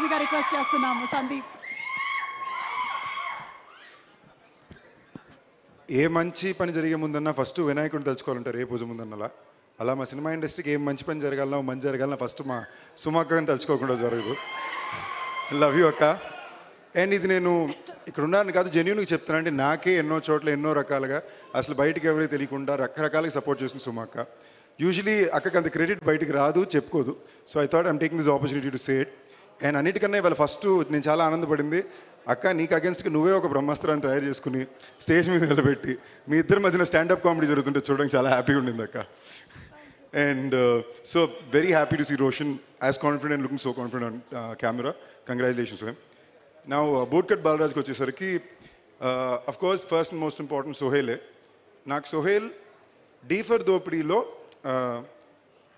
మాట్లాడాల్సిందిగా రిక్వెస్ట్ చేస్తున్నాము సందీప్. ఏ మంచి పని జరిగే ముందన్నా ఫస్ట్ వినాయకుడిని తలుచుకోవాలంటారు ఏ పూజ ముందన్నలా. అలా మా సినిమా ఇండస్ట్రీకి ఏం మంచి పని జరగాలన్నా మంచి జరగాలన్నా ఫస్ట్ మా సుమక్కని తలుచుకోకుండా జరగదు. లవ్ యూ అక్క. అండ్ ఇది నేను ఇక్కడ ఉన్నాను కాదు, జెన్యూన్గా చెప్తాను. అంటే నాకే ఎన్నో చోట్ల ఎన్నో రకాలుగా అసలు బయటకు ఎవరికి తెలియకుండా రకరకాలుగా సపోర్ట్ చేస్తుంది సుమక్క. యూజువలీ అక్కకి అంత క్రెడిట్ బయటకు రాదు, చెప్పుకోదు. So I thought I'm taking this opportunity to say it. And అన్నిటికన్నా ఇవాళ ఫస్ట్ నేను చాలా ఆనందపడింది, అక్క నీకు అగేన్స్ట్గా నువ్వే ఒక బ్రహ్మాస్త్రాన్ని తయారు చేసుకుని స్టేజ్ మీద నిలబెట్టి మీ ఇద్దరి మధ్యన స్టాండప్ కామెడీ జరుగుతుంటే చూడడానికి చాలా హ్యాపీగా ఉండింది అక్క. And so very happy to see Roshan as confident and looking so confident on camera. Congratulations to him. నా బూట్కట్ బాలరాజ్కి వచ్చేసరికి of course first and most important సోహేలే. నాకు సోహేల్ డీ ఫర్ దోపిడీలో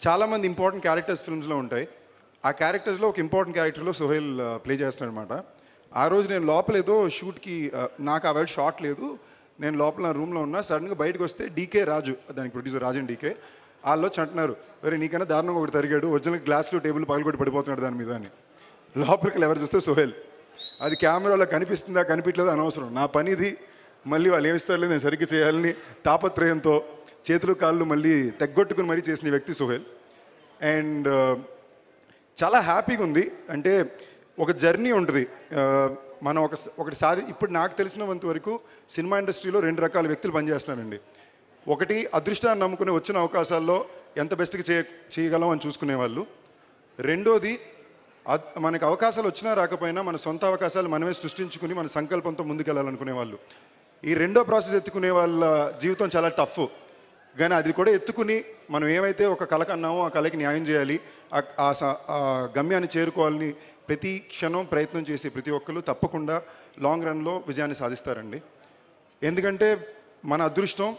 చాలామంది ఇంపార్టెంట్ క్యారెక్టర్స్ ఫిల్మ్స్లో ఉంటాయి. ఆ క్యారెక్టర్స్లో ఒక ఇంపార్టెంట్ క్యారెక్టర్లో సోహేల్ ప్లే చేస్తాడనమాట. ఆ రోజు నేను లోపల ఏదో షూట్కి నాకు ఆ వేళ షాట్ లేదు, నేను లోపల నా రూమ్లో ఉన్నా. సడన్గా బయటకు వస్తే డీకే రాజు, దానికి ప్రొడ్యూసర్ రాజన్ డీకే, వాళ్ళు వచ్చి అంటున్నారు, వేరే నీకైనా దారుణంగా ఒకటి తరిగాడు, ఒరిజినల్ గ్లాస్లో టేబుల్ పగలగొట్టి పడిపోతున్నాడు దాని మీద అని. లోపలికి ఎవరు చూస్తే సోహేల్. అది కెమెరాలో కనిపిస్తుందా కనిపించలేదో అనవసరం, నా పని ఇది. మళ్ళీ వాళ్ళు ఏమిస్తారులే నేను సరిగ్గా చేయాలని తాపత్రయంతో చేతులు కాళ్ళు మళ్ళీ తెగ్గొట్టుకుని మరీ చేసిన వ్యక్తి సోహేల్. అండ్ చాలా హ్యాపీగా ఉంది. అంటే ఒక జర్నీ ఉంటుంది. మనం ఒకటిసారి ఇప్పుడు నాకు తెలిసినంత వరకు సినిమా ఇండస్ట్రీలో రెండు రకాల వ్యక్తులు పనిచేస్తున్నారండి. ఒకటి అదృష్టాన్ని నమ్ముకుని వచ్చిన అవకాశాల్లో ఎంత బెస్ట్గా చేయగలం అని చూసుకునేవాళ్ళు. రెండోది మనకు అవకాశాలు వచ్చినా రాకపోయినా మన సొంత అవకాశాలు మనమే సృష్టించుకుని మన సంకల్పంతో ముందుకెళ్ళాలనుకునే వాళ్ళు. ఈ రెండో ప్రాసెస్ ఎత్తుకునే వాళ్ళ జీవితం చాలా టఫ్. కానీ అది కూడా ఎత్తుకుని మనం ఏమైతే ఒక కళ కన్నామో ఆ కళకి న్యాయం చేయాలి, ఆ గమ్యాన్ని చేరుకోవాలని ప్రతి క్షణం ప్రయత్నం చేసే ప్రతి ఒక్కరు తప్పకుండా లాంగ్ రన్లో విజయాన్ని సాధిస్తారండి. ఎందుకంటే మన అదృష్టం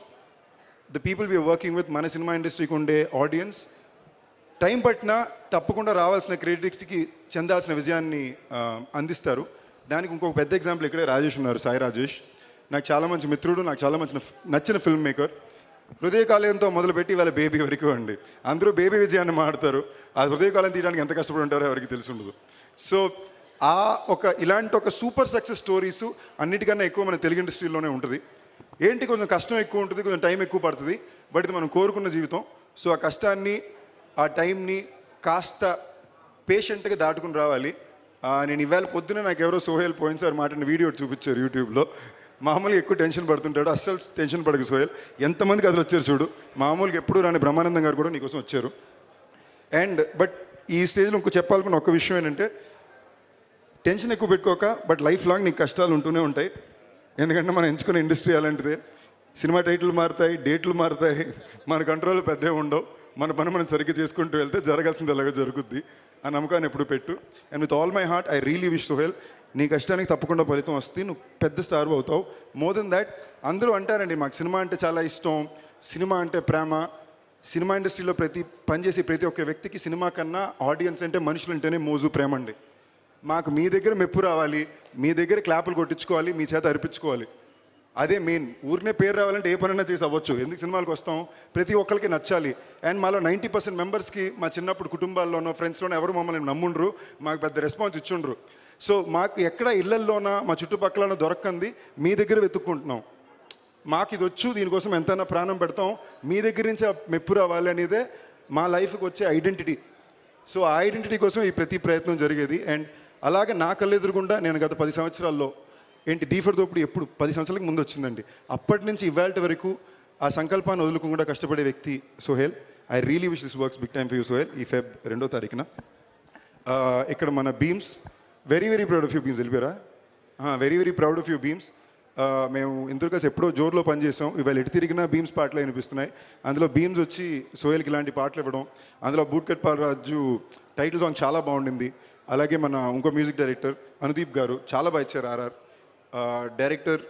the people we're working with, మన సినిమా ఇండస్ట్రీకి ఉండే ఆడియన్స్ టైం పట్టినా తప్పకుండా రావాల్సిన క్రెడిట్కి చెందాల్సిన విజయాన్ని అందిస్తారు. దానికి ఇంకొక పెద్ద ఎగ్జాంపుల్ ఇక్కడే రాజేష్ ఉన్నారు, సాయి రాజేష్. నాకు చాలా మంచి మిత్రుడు, నాకు చాలా మంచి నచ్చిన ఫిల్మ్ మేకర్. హృదయకాలయంతో మొదలుపెట్టి వాళ్ళ బేబీ వరకు అండి. అందరూ బేబీ విజయాన్ని మాడతారు, ఆ హృదయకాలం తీయడానికి ఎంత కష్టపడి ఉంటారో ఎవరికి తెలిసి ఉండదు. సో ఇలాంటి ఒక సూపర్ సక్సెస్ స్టోరీస్ అన్నిటికన్నా ఎక్కువ మన తెలుగు ఇండస్ట్రీలోనే ఉంటుంది. ఏంటి కొంచెం కష్టం ఎక్కువ ఉంటుంది, కొంచెం టైం ఎక్కువ పడుతుంది, బట్ ఇది మనం కోరుకున్న జీవితం. సో ఆ కష్టాన్ని ఆ టైంని కాస్త పేషెంట్గా దాటుకుని రావాలి. నేను ఇవాళ పొద్దున నాకు ఎవరో సోహేల్ పోయినసారి మాట్లాడిన వీడియో చూపించారు యూట్యూబ్లో. మామూలుగా ఎక్కువ టెన్షన్ పడుతుంటాడు, అస్సలు టెన్షన్ పడకు సోహేల్. ఎంతమందికి అసలు వచ్చారు చూడు, మామూలుగా ఎప్పుడు రాని బ్రహ్మానందం గారు కూడా నీకోసం వచ్చారు. బట్ ఈ స్టేజ్లో ఇంకో చెప్పాలనుకున్న ఒక్క విషయం ఏంటంటే, టెన్షన్ ఎక్కువ పెట్టుకోక, బట్ లైఫ్ లాంగ్ నీకు కష్టాలు ఉంటూనే ఉంటాయి. ఎందుకంటే మనం ఎంచుకునే ఇండస్ట్రీ అలాంటిదే. సినిమా టైటిల్ మారుతాయి, డేట్లు మారుతాయి, మన కంట్రోల్ పెద్దగా ఉండవు. మన పని మనం సరిగ్గా చేసుకుంటూ వెళ్తే జరగాల్సింది అలాగే జరుగుద్ది. ఆ నమ్మకాన్ని ఎప్పుడు పెట్టు. And with all my heart I really wish Sohel, నీ కష్టానికి తప్పకుండా ఫలితం వస్తే నువ్వు పెద్ద స్టార్ అవుతావు. మోర్ దెన్ దాట్, అందరూ అంటారండి మాకు సినిమా అంటే చాలా ఇష్టం, సినిమా అంటే ప్రేమ. సినిమా ఇండస్ట్రీలో పనిచేసే ప్రతి ఒక్క వ్యక్తికి సినిమా కన్నా ఆడియన్స్ అంటే మనుషులు అంటేనే మోజు, ప్రేమ అండి. మాకు మీ దగ్గర మెప్పు రావాలి, మీ దగ్గర క్లాపులు కొట్టించుకోవాలి, మీ చేత అర్పించుకోవాలి, అదే మెయిన్. ఊరినే పేరు రావాలంటే ఏ పనైనా చేసి అవ్వచ్చు. ఎందుకు సినిమాలకు వస్తాం, ప్రతి ఒక్కరికి నచ్చాలి. అండ్ మాలో 90% మెంబర్స్కి మా చిన్నప్పుడు కుటుంబాల్లోనో ఫ్రెండ్స్లోనో ఎవరు మమ్మల్ని నమ్ముండ్రు, మాకు పెద్ద రెస్పాన్స్ ఇచ్చుండ్రు. సో మాకు ఎక్కడ ఇళ్లల్లోనా మా చుట్టుపక్కల దొరకంది మీ దగ్గర వెతుక్కుంటున్నాం. మాకు ఇది వచ్చు, దీనికోసం ఎంతైనా ప్రాణం పెడతాం, మీ దగ్గర నుంచి మెప్పు రావాలి అనేదే మా లైఫ్కి వచ్చే ఐడెంటిటీ. సో ఆ ఐడెంటిటీ కోసం ఈ ప్రతి ప్రయత్నం జరిగేది. అండ్ అలాగే నా కళ్ళెదురుగుండా నేను గత 10 సంవత్సరాల్లో డీ ఫర్ దోపిడీ ఎప్పుడు 10 సంవత్సరాలకు ముందు వచ్చిందండి. అప్పటి నుంచి ఇవాళ వరకు ఆ సంకల్పాన్ని వదులుకుండా కష్టపడే వ్యక్తి Sohel. I really wish this works big time for you Sohel. ఈ Feb 2వ తారీఖున ఇక్కడ మన Bheems, very very proud of you Bheems. వెళ్ళిపోయారా? Very very proud of you Bheems. మేము ఇందులో కలిసి ఎప్పుడో జోర్లో పనిచేసాం. ఇవాళ ఎటు తిరిగినా బీమ్స్ పాటలు వినిపిస్తున్నాయి. అందులో బీమ్స్ వచ్చి సోహేల్కి ఇలాంటి పాటలు ఇవ్వడం, అందులో బూట్కట్ బాలరాజు టైటిల్ సాంగ్ చాలా బాగుండింది. అలాగే మన ఇంకో మ్యూజిక్ డైరెక్టర్ అనుదీప్ గారు చాలా బాగా ఇచ్చారు. RR director,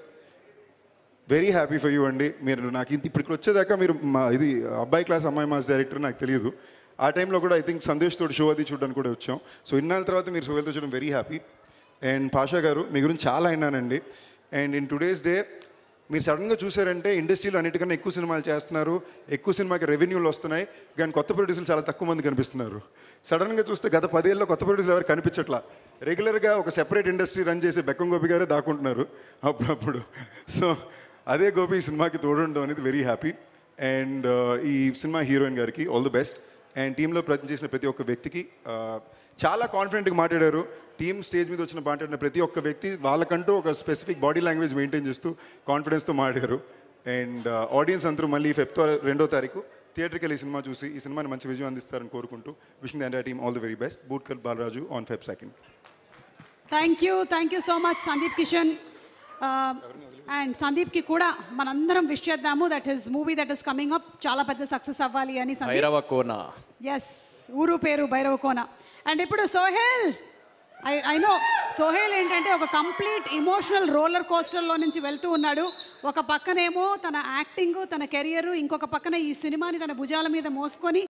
very happy for you అండి. మీరు నాకు ఇప్పటికి వచ్చేదాకా మీరు ఇది అబ్బాయి క్లాస్ అమ్మాయి మాస్ డైరెక్టర్ నాకు తెలియదు. ఆ టైంలో కూడా ఐ థింక్ సందేశ్ తోటి షో అది చూడడానికి కూడా వచ్చాం. సో ఇన్నాళ్ళ తర్వాత మీరు సోహేల్తో చూడడం వెరీ హ్యాపీ. అండ్ పాషా గారు, మీ గురించి చాలా అయినానండి. అండ్ ఇన్ టుడేస్ డే మీరు సడన్గా చూసారంటే ఇండస్ట్రీలో అన్నిటికన్నా ఎక్కువ సినిమాలు చేస్తున్నారు, ఎక్కువ సినిమాకి రెవెన్యూలు వస్తున్నాయి, కానీ కొత్త ప్రొడ్యూసర్లు చాలా తక్కువ మంది కనిపిస్తున్నారు. సడన్గా చూస్తే గత 10 ఏళ్ళలో కొత్త ప్రొడ్యూసర్లు ఎవరు కనిపించట్లా. రెగ్యులర్గా ఒక సెపరేట్ ఇండస్ట్రీ రన్ చేసే బెక్కం గోపి గారే దాక్కుంటున్నారు అప్పుడప్పుడు. సో అదే గోపి ఈ సినిమాకి తోడుండడం అనేది వెరీ హ్యాపీ. అండ్ ఈ సినిమా హీరోయిన్ గారికి ఆల్ ది బెస్ట్. అండ్ టీంలో పనిచేసిన ప్రతి ఒక్క వ్యక్తికి చాలా కాన్ఫిడెంట్గా మాట్లాడారు. టీమ్ స్టేజ్ మీద వచ్చిన మాట్లాడిన ప్రతి ఒక్క వ్యక్తి వాళ్ళకంటూ ఒక స్పెసిఫిక్ బాడీ లాంగ్వేజ్ మెయింటైన్ చేస్తూ కాన్ఫిడెన్స్తో మాట్లాడారు. అండ్ ఆడియన్స్ అందరూ మళ్ళీ ఫిబ్రవరి 2వ తారీఖు థియేటర్కి వెళ్ళి ఈ సినిమా చూసి ఈ సినిమాని మంచి విజయం అందిస్తారని కోరుకుంటూ wishing the entire team all the very best. Bootcut Balaraju on Feb 2nd. Thank you so much Sandeep Kishan. And సందీప్కి కూడా మనందరం విష్ చేద్దాము that his movie that is coming up చాలా పెద్ద సక్సెస్ అవ్వాలి అని. భైరవకోన. ఎస్, ఊరు పేరు భైరవకోన. అండ్ ఇప్పుడు సోహెల్, ఐ నో సోహెల్ ఏంటంటే ఒక కంప్లీట్ ఇమోషనల్ రోలర్ కోస్టర్లో నుంచి వెళ్తూ ఉన్నాడు. ఒక పక్కనేమో తన యాక్టింగ్, తన కెరియర్, ఇంకొక పక్కన ఈ సినిమాని తన భుజాల మీద మోసుకొని